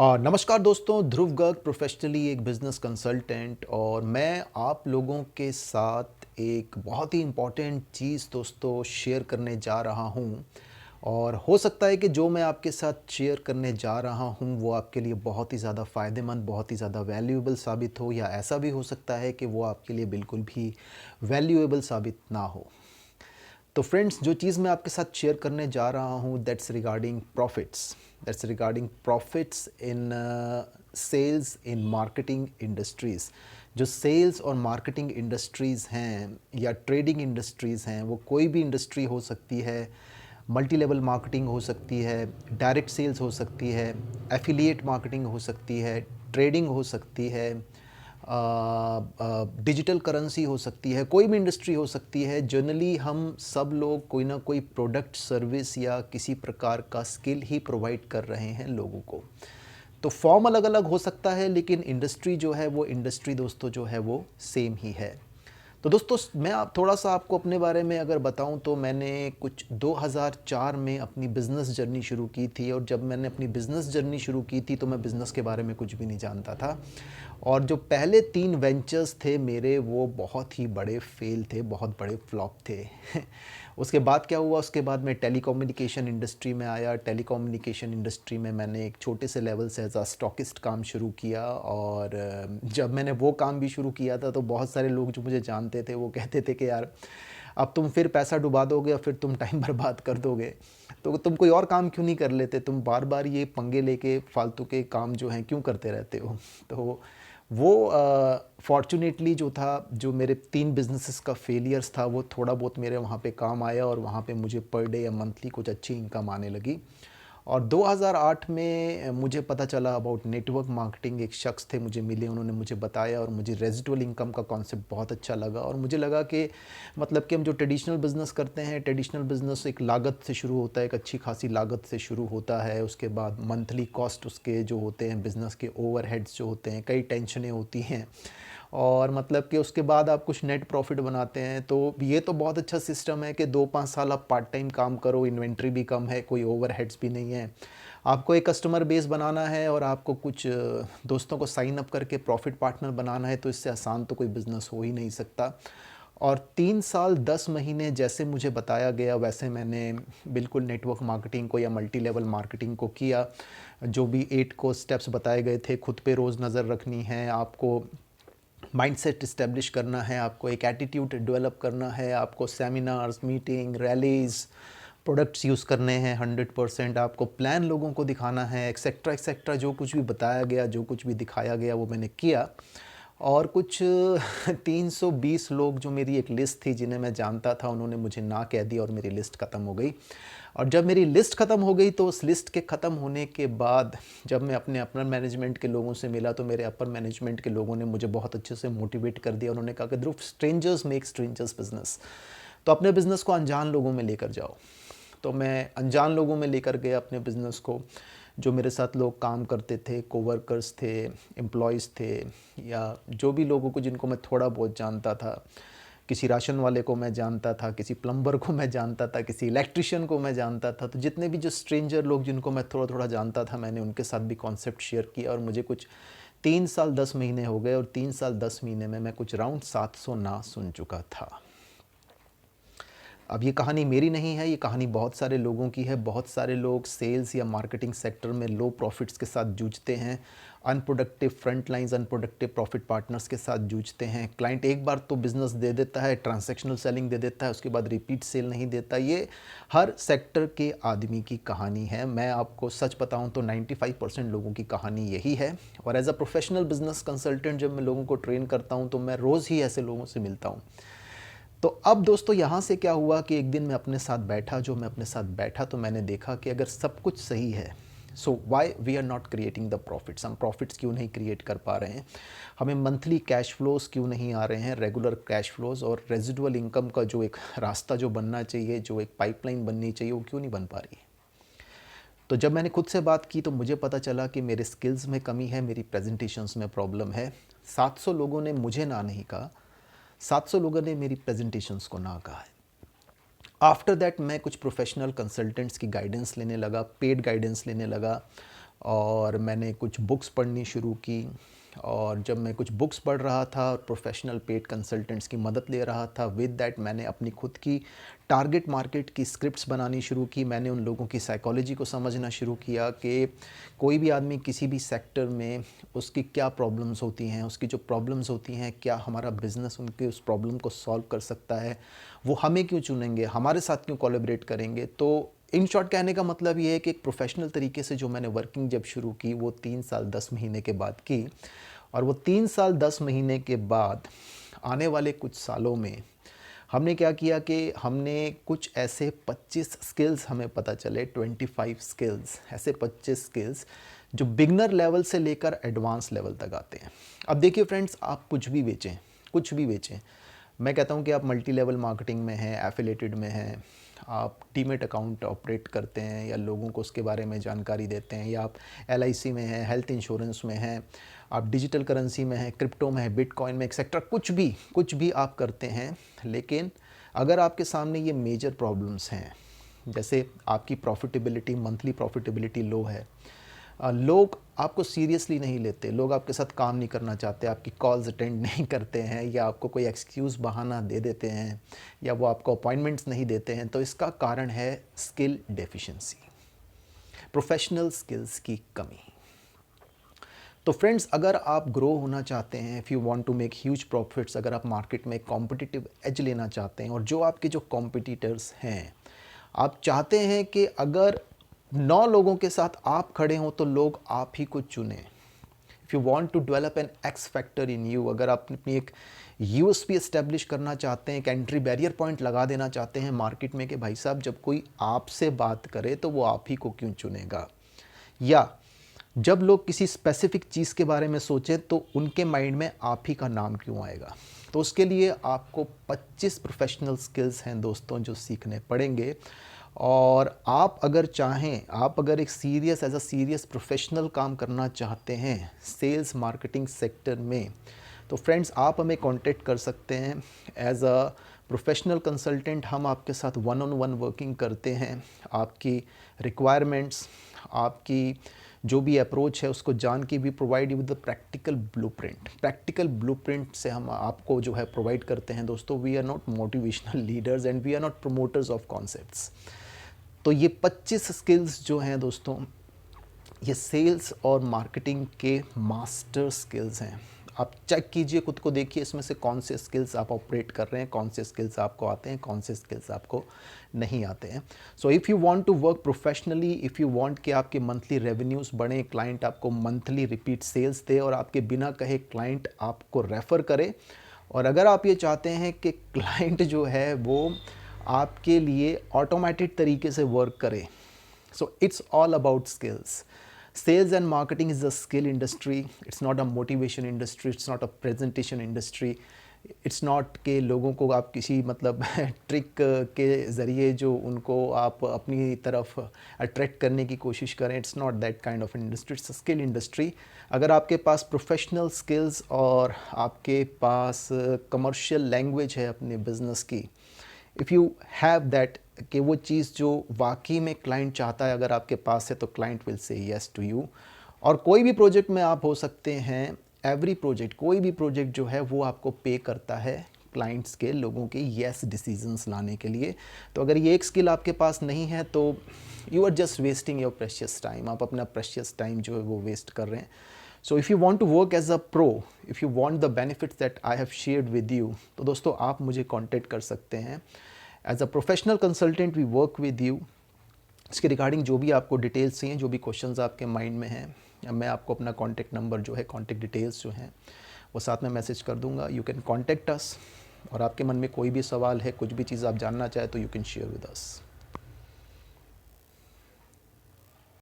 नमस्कार दोस्तों, ध्रुव गर्ग प्रोफेशनली एक बिज़नेस कंसल्टेंट और मैं आप लोगों के साथ एक बहुत ही इम्पॉर्टेंट चीज़ दोस्तों शेयर करने जा रहा हूँ। और हो सकता है कि जो मैं आपके साथ शेयर करने जा रहा हूँ वो आपके लिए बहुत ही ज़्यादा फ़ायदेमंद, बहुत ही ज़्यादा वैल्यूएबल साबित हो, या ऐसा भी हो सकता है कि वो आपके लिए बिल्कुल भी वैल्यूएबल साबित ना हो। तो फ्रेंड्स, जो चीज़ मैं आपके साथ शेयर करने जा रहा हूँ that's regarding profits in sales in marketing industries. जो सेल्स और मार्केटिंग इंडस्ट्रीज़ हैं या ट्रेडिंग इंडस्ट्रीज़ हैं, वो कोई भी इंडस्ट्री हो सकती है। मल्टी लेवल मार्केटिंग हो सकती है, डायरेक्ट सेल्स हो सकती है, एफिलिएट मार्केटिंग हो सकती है, ट्रेडिंग हो सकती है, डिजिटल करेंसी हो सकती है, कोई भी इंडस्ट्री हो सकती है। जनरली हम सब लोग कोई ना कोई प्रोडक्ट, सर्विस या किसी प्रकार का स्किल ही प्रोवाइड कर रहे हैं लोगों को। तो फॉर्म अलग अलग हो सकता है, लेकिन इंडस्ट्री जो है वो इंडस्ट्री दोस्तों जो है वो सेम ही है। तो दोस्तों, मैं आप थोड़ा सा आपको अपने बारे में अगर बताऊं तो मैंने कुछ 2004 में अपनी बिज़नेस जर्नी शुरू की थी। और जब मैंने अपनी बिज़नेस जर्नी शुरू की थी तो मैं बिज़नेस के बारे में कुछ भी नहीं जानता था। और जो पहले 3 वेंचर्स थे मेरे, वो बहुत ही बड़े फेल थे, बहुत बड़े फ्लॉप थे। उसके बाद क्या हुआ, उसके बाद मैं टेलीकम्युनिकेशन इंडस्ट्री में आया। टेलीकम्युनिकेशन इंडस्ट्री में मैंने एक छोटे से लेवल से एज अ स्टॉकिस्ट काम शुरू किया। और जब मैंने वो काम भी शुरू किया था तो बहुत सारे लोग जो मुझे जानते थे वो कहते थे कि यार अब तुम फिर पैसा डुबा दोगे और फिर तुम टाइम बर्बाद कर दोगे, तो तुम कोई और काम क्यों नहीं कर लेते, तुम बार बार ये पंगे लेके फालतू के काम जो हैं क्यों करते रहते हो। तो वो फॉर्चुनेटली जो था, जो मेरे 3 बिजनेसेस का फेलियर्स था, वो थोड़ा बहुत मेरे वहाँ पे काम आया और वहाँ पे मुझे पर डे या मंथली कुछ अच्छी इनकम आने लगी। और 2008 में मुझे पता चला अबाउट नेटवर्क मार्केटिंग। एक शख्स थे, मुझे मिले, उन्होंने मुझे बताया और मुझे रेजिडुअल इनकम का कॉन्सेप्ट बहुत अच्छा लगा। और मुझे लगा कि मतलब कि हम जो ट्रेडिशनल बिज़नेस करते हैं, ट्रेडिशनल बिज़नेस एक लागत से शुरू होता है, एक अच्छी खासी लागत से शुरू होता है। उसके बाद मंथली कॉस्ट उसके जो होते हैं, बिज़नेस के ओवरहेड्स जो होते हैं, कई टेंशनें होती हैं। और मतलब कि उसके बाद आप कुछ नेट प्रॉफिट बनाते हैं। तो ये तो बहुत अच्छा सिस्टम है कि 2-5 साल आप पार्ट टाइम काम करो, इन्वेंट्री भी कम है, कोई ओवरहेड्स भी नहीं है, आपको एक कस्टमर बेस बनाना है और आपको कुछ दोस्तों को साइन अप करके प्रॉफिट पार्टनर बनाना है। तो इससे आसान तो कोई बिज़नेस हो ही नहीं सकता। और 3 साल 10 महीने जैसे मुझे बताया गया वैसे मैंने बिल्कुल नेटवर्क मार्केटिंग को या मल्टी लेवल मार्केटिंग को किया। जो भी 8 को स्टेप्स बताए गए थे, खुद पे रोज़ नज़र रखनी है, आपको माइंडसेट इस्टेब्लिश करना है, आपको एक एटीट्यूड डेवलप करना है, आपको seminars, meeting, rallies, products use करने हैं 100%, आपको प्लान लोगों को दिखाना है, एक्सेट्रा एक्सेट्रा। जो कुछ भी बताया गया, जो कुछ भी दिखाया गया, वो मैंने किया। और कुछ 320 लोग जो मेरी एक लिस्ट थी जिन्हें मैं जानता था, उन्होंने मुझे ना कह दिया और मेरी लिस्ट ख़त्म हो गई। और जब मेरी लिस्ट ख़त्म हो गई तो उस लिस्ट के ख़त्म होने के बाद जब मैं अपने अपर मैनेजमेंट के लोगों से मिला तो मेरे अपर मैनेजमेंट के लोगों ने मुझे बहुत अच्छे से मोटिवेट कर दिया। उन्होंने कहा कि ध्रुव, स्ट्रेंजर्स मेक स्ट्रेंजर्स बिजनेस, तो अपने बिज़नेस को अनजान लोगों में लेकर जाओ। तो मैं अनजान लोगों में लेकर गया अपने बिज़नेस को। जो मेरे साथ लोग काम करते थे, कोवर्कर्स थे, एम्प्लॉयज़ थे, या जो भी लोगों को जिनको मैं थोड़ा बहुत जानता था। किसी राशन वाले को मैं जानता था, किसी प्लम्बर को मैं जानता था, किसी इलेक्ट्रिशियन को मैं जानता था। तो जितने भी जो स्ट्रेंजर लोग जिनको मैं थोड़ा थोड़ा जानता था, मैंने उनके साथ भी कॉन्सेप्ट शेयर किया। और मुझे कुछ 3 साल 10 महीने हो गए और 3 साल 10 महीने में मैं कुछ अराउंड 700 ना सुन चुका था। अब ये कहानी मेरी नहीं है, ये कहानी बहुत सारे लोगों की है। बहुत सारे लोग सेल्स या मार्केटिंग सेक्टर में लो प्रॉफिट्स के साथ जूझते हैं, unproductive front lines, unproductive profit partners के साथ जूझते हैं। क्लाइंट एक बार तो बिज़नेस दे देता है, ट्रांजैक्शनल सेलिंग दे देता है, उसके बाद रिपीट सेल नहीं देता। ये हर सेक्टर के आदमी की कहानी है। मैं आपको सच बताऊं तो 95% लोगों की कहानी यही है। और as a professional business consultant जब मैं लोगों को ट्रेन करता हूँ तो मैं रोज़ ही ऐसे लोगों से मिलता हूँ। तो अब दोस्तों, यहाँ से क्या हुआ कि एक दिन मैं अपने साथ बैठा तो मैंने देखा कि अगर सब कुछ सही है, so why we are not creating the profits. हम प्रॉफिट्स क्यों नहीं क्रिएट कर पा रहे हैं, हमें मंथली कैश फ्लोज क्यों नहीं आ रहे हैं, रेगुलर कैश फ्लोज और रेजिडुअल इनकम का जो एक रास्ता जो बनना चाहिए, जो एक पाइपलाइन बननी चाहिए, वो क्यों नहीं बन पा रही है। तो जब मैंने खुद से बात की तो मुझे पता चला कि मेरे स्किल्स में कमी है, मेरी प्रेजेंटेशंस में प्रॉब्लम है। 700 लोगों ने मुझे ना नहीं कहा, 700 लोगों ने मेरी प्रेजेंटेशंस को ना कहा है। आफ्टर दैट मैं कुछ प्रोफेशनल कंसल्टेंट्स की गाइडेंस लेने लगा, पेड गाइडेंस लेने लगा। और मैंने कुछ बुक्स पढ़नी शुरू की। और जब मैं कुछ बुक्स पढ़ रहा था और प्रोफेशनल पेड कंसल्टेंट्स की मदद ले रहा था, विद दैट मैंने अपनी खुद की टारगेट मार्केट की स्क्रिप्ट्स बनानी शुरू की। मैंने उन लोगों की साइकोलॉजी को समझना शुरू किया कि कोई भी आदमी किसी भी सेक्टर में उसकी क्या प्रॉब्लम्स होती हैं, उसकी जो प्रॉब्लम्स होती हैं, क्या हमारा बिज़नेस उनके उस प्रॉब्लम को सॉल्व कर सकता है, वो हमें क्यों चुनेंगे, हमारे साथ क्यों कोलैबोरेट करेंगे। तो इन शॉर्ट कहने का मतलब ये है कि एक प्रोफेशनल तरीके से जो मैंने वर्किंग जब शुरू की वो 3 साल 10 महीने के बाद की। और वो 3 साल 10 महीने के बाद आने वाले कुछ सालों में हमने क्या किया कि हमने कुछ ऐसे 25 स्किल्स हमें पता चले, 25 स्किल्स, ऐसे 25 स्किल्स जो बिगनर लेवल से लेकर एडवांस लेवल तक आते हैं। अब देखिए फ्रेंड्स, आप कुछ भी बेचें, कुछ भी बेचें, मैं कहता हूँ कि आप मल्टी लेवल मार्केटिंग में हैं, एफिलेटेड में हैं, आप डीमैट अकाउंट ऑपरेट करते हैं या लोगों को उसके बारे में जानकारी देते हैं, या आप एलआईसी में हैं, हेल्थ इंश्योरेंस में हैं, आप डिजिटल करेंसी में हैं, क्रिप्टो में है, बिटकॉइन में, एक्सेट्रा, कुछ भी आप करते हैं। लेकिन अगर आपके सामने ये मेजर प्रॉब्लम्स हैं, जैसे आपकी प्रॉफिटेबिलिटी, मंथली प्रॉफिटेबिलिटी लो है, लोग आपको सीरियसली नहीं लेते, लोग आपके साथ काम नहीं करना चाहते, आपकी कॉल्स अटेंड नहीं करते हैं, या आपको कोई एक्सक्यूज़ बहाना दे देते हैं, या वो आपको अपॉइंटमेंट्स नहीं देते हैं, तो इसका कारण है स्किल डेफिशिएंसी, प्रोफेशनल स्किल्स की कमी। तो फ्रेंड्स, अगर आप ग्रो होना चाहते हैं, if you want to make huge profits, अगर आप मार्केट में कॉम्पिटिटिव एज लेना चाहते हैं, और जो आपके जो कॉम्पिटिटर्स हैं, आप चाहते हैं कि अगर 9 लोगों के साथ आप खड़े हों तो लोग आप ही को चुनें। If you want to develop an X factor in you, अगर आप अपनी एक यूएसपी एस्टेब्लिश करना चाहते हैं, एक एंट्री बैरियर पॉइंट लगा देना चाहते हैं मार्केट में कि भाई साहब जब कोई आपसे बात करे तो वो आप ही को क्यों चुनेगा, या जब लोग किसी स्पेसिफिक चीज़ के बारे में सोचें तो उनके माइंड में आप ही का नाम क्यों आएगा। तो उसके लिए आपको 25 प्रोफेशनल स्किल्स हैं दोस्तों जो सीखने पड़ेंगे। और आप अगर चाहें, आप अगर एक serious as a serious professional काम करना चाहते हैं सेल्स मार्केटिंग सेक्टर में, तो फ्रेंड्स आप हमें कांटेक्ट कर सकते हैं एज अ प्रोफेशनल कंसल्टेंट। हम आपके साथ 1-on-1 वर्किंग करते हैं, आपकी रिक्वायरमेंट्स, आपकी जो भी अप्रोच है उसको जान के भी provide with the practical blueprint. Practical blueprint से हम आपको जो है प्रोवाइड करते हैं दोस्तों। We are not motivational leaders and we are not promoters of concepts. तो ये 25 स्किल्स जो हैं दोस्तों, ये सेल्स और मार्केटिंग के मास्टर स्किल्स हैं। आप चेक कीजिए, खुद को देखिए इसमें से कौन से स्किल्स आप ऑपरेट कर रहे हैं, कौन से स्किल्स आपको आते हैं, कौन से स्किल्स आपको नहीं आते हैं। So if you want to work professionally, if you want कि आपके मंथली रेवेन्यूज़ बढ़ें, क्लाइंट आपको मंथली रिपीट सेल्स दे और आपके बिना कहे क्लाइंट आपको रेफ़र करे, और अगर आप ये चाहते हैं कि क्लाइंट जो है वो आपके लिए ऑटोमेटेड तरीके से वर्क करे, so it's all about skills. Sales and marketing is a skill industry. It's not a motivation industry. It's not a presentation industry. It's not कि लोगों को आप किसी मतलब ट्रिक के ज़रिए जो उनको आप अपनी तरफ अट्रैक्ट करने की कोशिश करें। It's not that kind of industry. It's a skill industry. अगर आपके पास प्रोफेशनल स्किल्स और आपके पास कमर्शियल लैंग्वेज है अपने बिजनेस की, इफ़ यू हैव दैट, कि वो चीज़ जो वाकई में क्लाइंट चाहता है अगर आपके पास है, तो client will say yes to you. और कोई भी प्रोजेक्ट में आप हो सकते हैं, एवरी प्रोजेक्ट, कोई भी प्रोजेक्ट जो है वो आपको पे करता है क्लाइंट्स के, लोगों के येस डिसीजंस लाने के लिए। तो अगर ये एक स्किल आपके पास नहीं है तो you are just wasting your precious time, आप अपना प्रेशियस टाइम जो है वो वेस्ट कर रहे हैं। So if you want to work as a pro, if you want the benefits that I have shared with you, तो दोस्तों आप मुझे कॉन्टेक्ट कर सकते हैं। As a professional consultant we work with you. इसके रिगार्डिंग जो भी आपको डिटेल्स चाहिए, जो भी क्वेश्चंस आपके माइंड में हैं, मैं आपको अपना कॉन्टैक्ट नंबर जो है, कॉन्टैक्ट डिटेल्स जो हैं वो साथ में मैसेज कर दूंगा। यू कैन कॉन्टैक्ट अस, और आपके मन में कोई भी सवाल है, कुछ भी चीज़ आप जानना चाहे तो you can share with us.